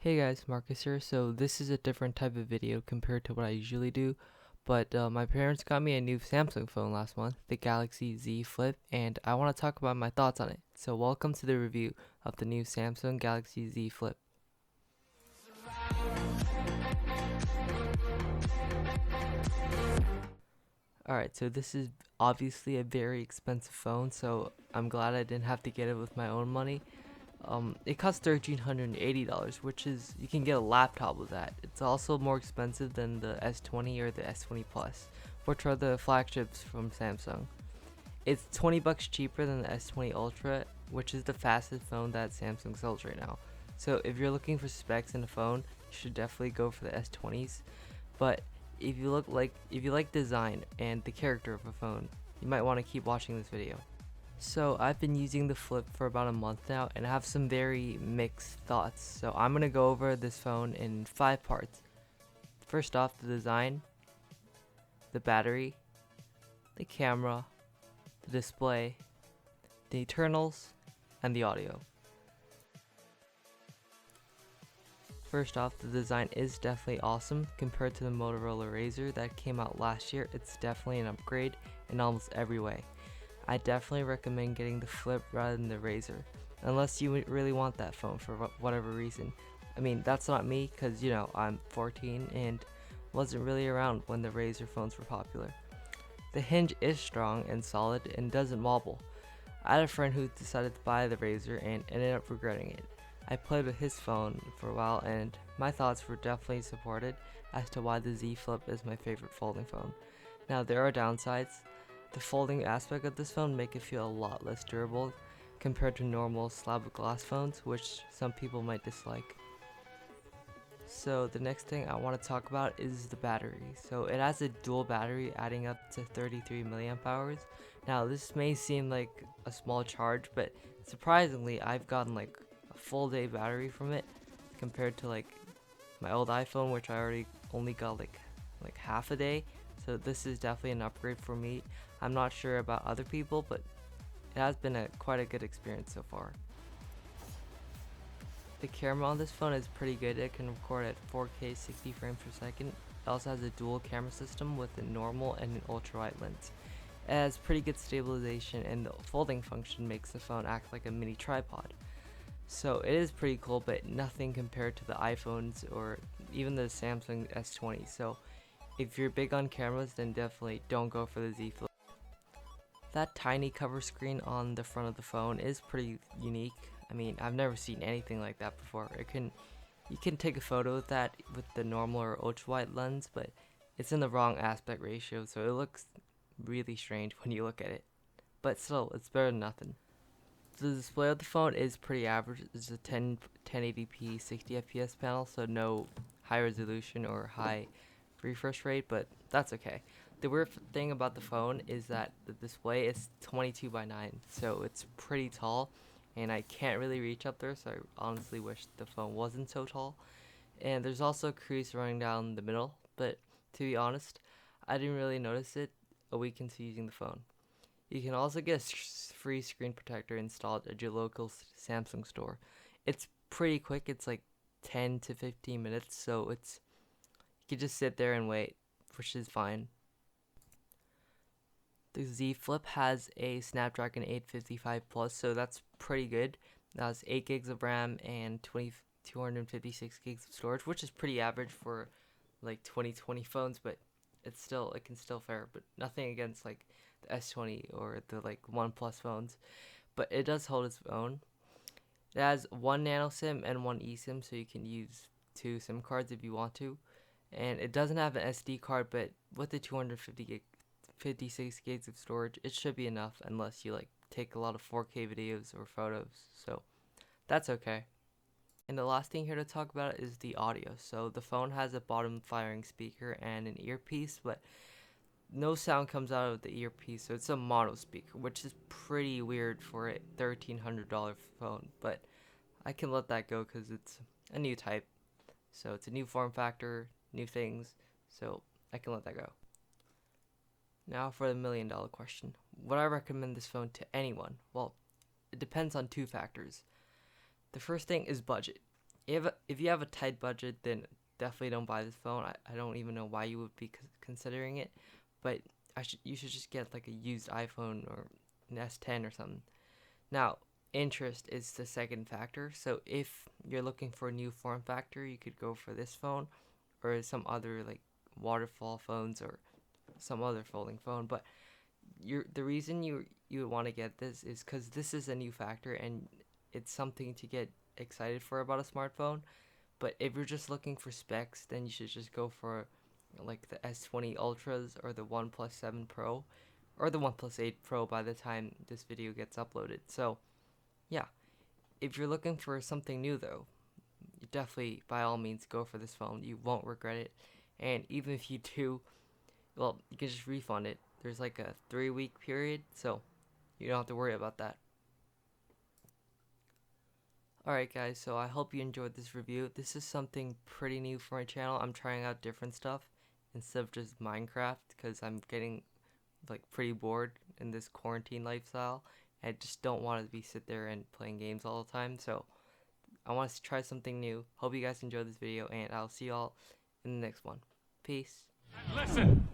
Hey guys, Marcus here. So this is a different type of video compared to what I usually do, but my parents got me a new Samsung phone last month, the Galaxy Z Flip, and I want to talk about my thoughts on it. So welcome to the review of the new Samsung Galaxy Z Flip. Alright, so this is obviously a very expensive phone, so I'm glad I didn't have to get it with my own money. It costs $1,380, which is, you can get a laptop with that. It's also more expensive than the S20 or the S20 Plus, which are the flagships from Samsung. It's 20 bucks cheaper than the S20 Ultra, which is the fastest phone that Samsung sells right now. So if you're looking for specs in a phone, you should definitely go for the S20s. But if you like design and the character of a phone, you might want to keep watching this video. So I've been using the Flip for about a month now and I have some very mixed thoughts. So I'm going to go over this phone in 5 parts. First off, the design, the battery, the camera, the display, the internals, and the audio. First off, the design is definitely awesome. Compared to the Motorola Razr that came out last year, it's definitely an upgrade in almost every way. I definitely recommend getting the Flip rather than the Razr, unless you really want that phone for whatever reason. I mean, that's not me, because, I'm 14 and wasn't really around when the Razr phones were popular. The hinge is strong and solid and doesn't wobble. I had a friend who decided to buy the Razr and ended up regretting it. I played with his phone for a while and my thoughts were definitely supported as to why the Z Flip is my favorite folding phone. Now there are downsides. The folding aspect of this phone make it feel a lot less durable compared to normal slab of glass phones, which some people might dislike. So the next thing I want to talk about is the battery. So it has a dual battery adding up to 33 milliamp hours. Now this may seem like a small charge, but surprisingly I've gotten like a full day battery from it compared to like my old iPhone, which I already only got like half a day. So this is definitely an upgrade for me. I'm not sure about other people, but it has been quite a good experience so far. The camera on this phone is pretty good. It can record at 4K 60 frames per second. It also has a dual camera system with a normal and an ultra wide lens. It has pretty good stabilization and the folding function makes the phone act like a mini tripod. So it is pretty cool, but nothing compared to the iPhones or even the Samsung S20. So if you're big on cameras, then definitely don't go for the Z Flip. That tiny cover screen on the front of the phone is pretty unique. I mean, I've never seen anything like that before. You can take a photo with that with the normal or ultra wide lens, but it's in the wrong aspect ratio, so it looks really strange when you look at it. But still, it's better than nothing. The display of the phone is pretty average. It's a 1080p 60 fps panel, so no high resolution or high refresh rate, but that's okay. The weird thing about the phone is that the display is 22 by 9, so it's pretty tall, and I can't really reach up there, so I honestly wish the phone wasn't so tall. And there's also a crease running down the middle, but to be honest, I didn't really notice it a week into using the phone. You can also get a free screen protector installed at your local Samsung store. It's pretty quick, it's like 10 to 15 minutes, so you can just sit there and wait, which is fine. The Z Flip has a Snapdragon 855 Plus, so that's pretty good. That has 8 gigs of RAM and 256 gigs of storage, which is pretty average for like 2020 phones, but it can still fare. But nothing against like the S20 or the like OnePlus phones, but it does hold its own. It has one nano SIM and one eSIM, so you can use two SIM cards if you want to. And it doesn't have an SD card, but with the 56 gigs of storage, it should be enough unless you like take a lot of 4K videos or photos. So that's okay. And the last thing here to talk about is the audio. So the phone has a bottom firing speaker and an earpiece, but no sound comes out of the earpiece, so it's a mono speaker, which is pretty weird for a $1,300 phone. But I can let that go because it's a new type, so it's a new form factor, new things, so I can let that go. Now for the $1,000,000 question. Would I recommend this phone to anyone? Well, it depends on two factors. The first thing is budget. if you have a tight budget, then definitely don't buy this phone. I don't even know why you would be considering it, but you should just get like a used iPhone or an S10 or something. Now, interest is the second factor. So if you're looking for a new form factor, you could go for this phone or some other like waterfall phones or some other folding phone. But the reason you would want to get this is because this is a new factor and it's something to get excited for about a smartphone. But if you're just looking for specs, then you should just go for like the S20 Ultras or the OnePlus 7 Pro or the OnePlus 8 Pro by the time this video gets uploaded. So, yeah, if you're looking for something new though, you definitely by all means go for this phone. You won't regret it. And even if you do, well, you can just refund it. There's like a 3-week period, so you don't have to worry about that. Alright guys, so I hope you enjoyed this review. This is something pretty new for my channel. I'm trying out different stuff instead of just Minecraft because I'm getting like pretty bored in this quarantine lifestyle. I just don't want to be sit there and playing games all the time. So I want to try something new. Hope you guys enjoyed this video and I'll see y'all in the next one. Peace. Listen!